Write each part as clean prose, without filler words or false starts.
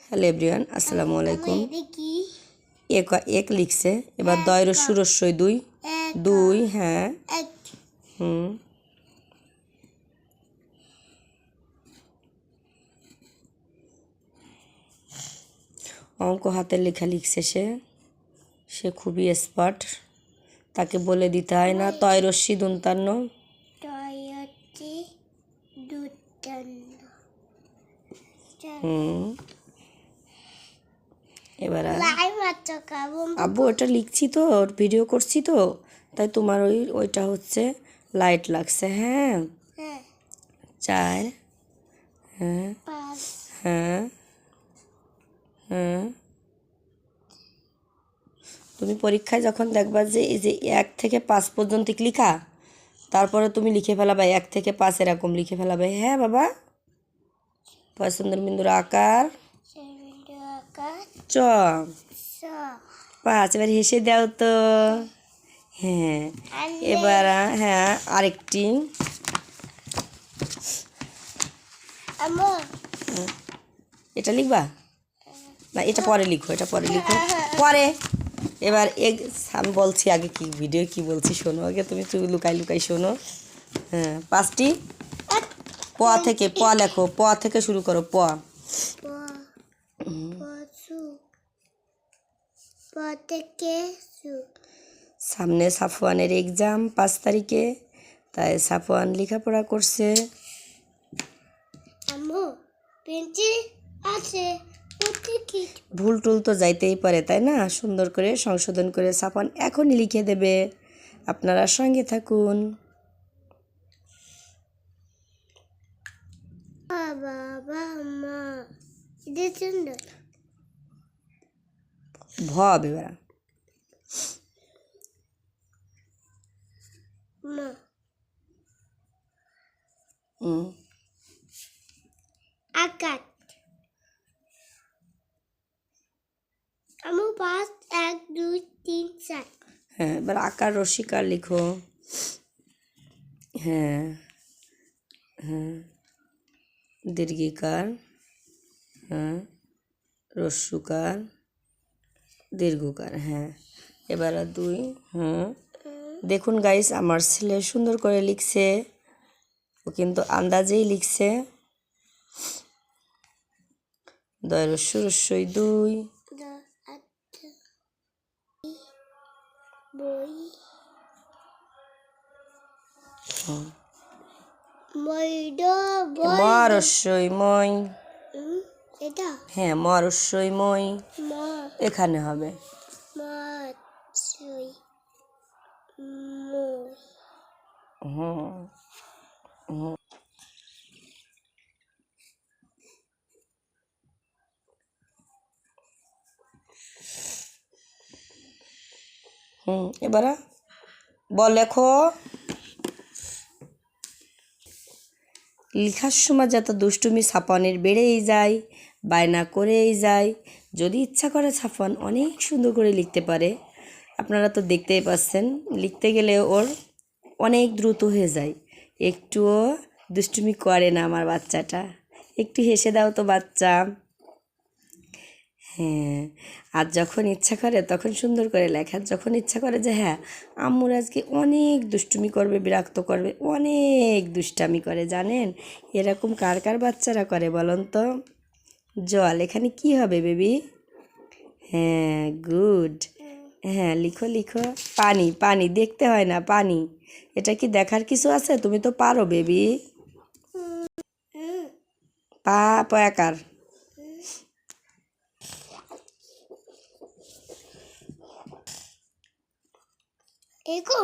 Hello everyone, আসসালামু আলাইকুম। এক এক লিখছে, এবার দয়ের সুরস্বই দুই দুই। হ্যাঁ, হুম, অঙ্ক হাতের লেখা লিখছে সে খুবই এক্সপার্ট, তাকে বলে দিতে হয় না। তয়রশ্মি দুন্তান্ন, হুম। এবার আব্বু ওটা লিখছি তো, ভিডিও করছি তো, তাই তোমার ওইটা হচ্ছে লাইট লাগছে। হ্যাঁ, চার, হ্যাঁ হ্যাঁ হ্যাঁ। তুমি পরীক্ষায় যখন দেখবা যে এই যে 1 থেকে 5 পর্যন্ত লিখা, তারপরে তুমি লিখে ফেলাবে 1 থেকে 5 এরকম লিখে ফেলাবে। হ্যাঁ বাবা, পছন্দের বিন্দুর আকার চ 5। এবার হেসে দাও তো। হ্যাঁ, এবার হ্যাঁ আরেকটি, এটা লিখবা না, এটা পরে লিখো, এটা পরে লিখো পরে। এবার আমি বলছি আগে কি ভিডিও কি বলছি শোনো, আগে তুমি লুকাই লুকাই শোনো। হ্যাঁ, 5টি প থেকে প লেখো, প থেকে শুরু করো। প সামনে সাফওয়ানের এক্সাম 5 তারিখে, তাই সাফওয়ান লেখাপড়া করছে। ভুল টুল তো যাইতেই পারে, তাই না? সুন্দর করে সংশোধন করে সাফওয়ান এখনই লিখে দেবে। আপনারা সঙ্গে থাকুন। ভ বেবা আকাশ। আমার 5 1 2 3 4। হ্যাঁ, এবার আকার রসিকার লিখো। হ্যাঁ হ্যাঁ, দীর্ঘিকার, হ্যাঁ রস্যুকার, দীর্ঘকার। হ্যাঁ, এবার 2। হ্যাঁ, দেখুন গাইস, আমার ছেলে সুন্দর করে লিখছে, ও কিন্তু আন্দাজেই লিখছে। দয়ের রস্যই 2, মরস্যই মই। হ্যাঁ, মরস্যই মই এখানে হবে। এবার বল লেখো। লেখার সময় যত দুষ্টুমি সাফওয়ানের বেড়েই যায়, বায়না করেই যায়। যদি ইচ্ছা করে সাফওয়ান অনেক সুন্দর করে লিখতে পারে, আপনারা তো দেখতেই পাচ্ছেন। লিখতে গেলে ওর অনেক দ্রুত হয়ে যায়, একটুও দুষ্টুমি করে না আমার বাচ্চাটা। একটু হেসে দাও তো বাচ্চা। হ্যাঁ, আর যখন ইচ্ছা করে তখন সুন্দর করে লেখার, যখন ইচ্ছা করে যে হ্যাঁ আম্মুর আজকে অনেক দুষ্টুমি করবে, বিরক্ত করবে, অনেক দুষ্টামি করে, জানেন এরকম কার কার বাচ্চারা করে বলুন তো? জল এখানে কি হবে বেবি? হ্যাঁ, গুড। হ্যাঁ, লিখো লিখো। পানি, পানি দেখতে হয় না, পানি। এটা কি দেখার কিছু আছে? তুমি তো পারো বেবি। পা পয়াকার। লিখো।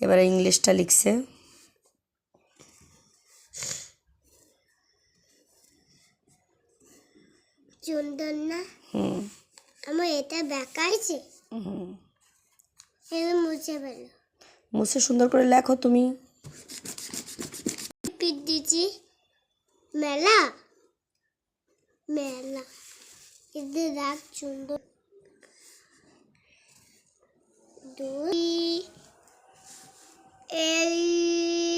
এবারে ইংলিশটা লিখছে। সুন্দর না? আমার এটা দেখাইছে। এবার মুছে ফেলো। মুছে সুন্দর করে লেখো তুমি। পিট দিচ্ছি মেলা মেলা এদের রাগ সুন্দর দুই এই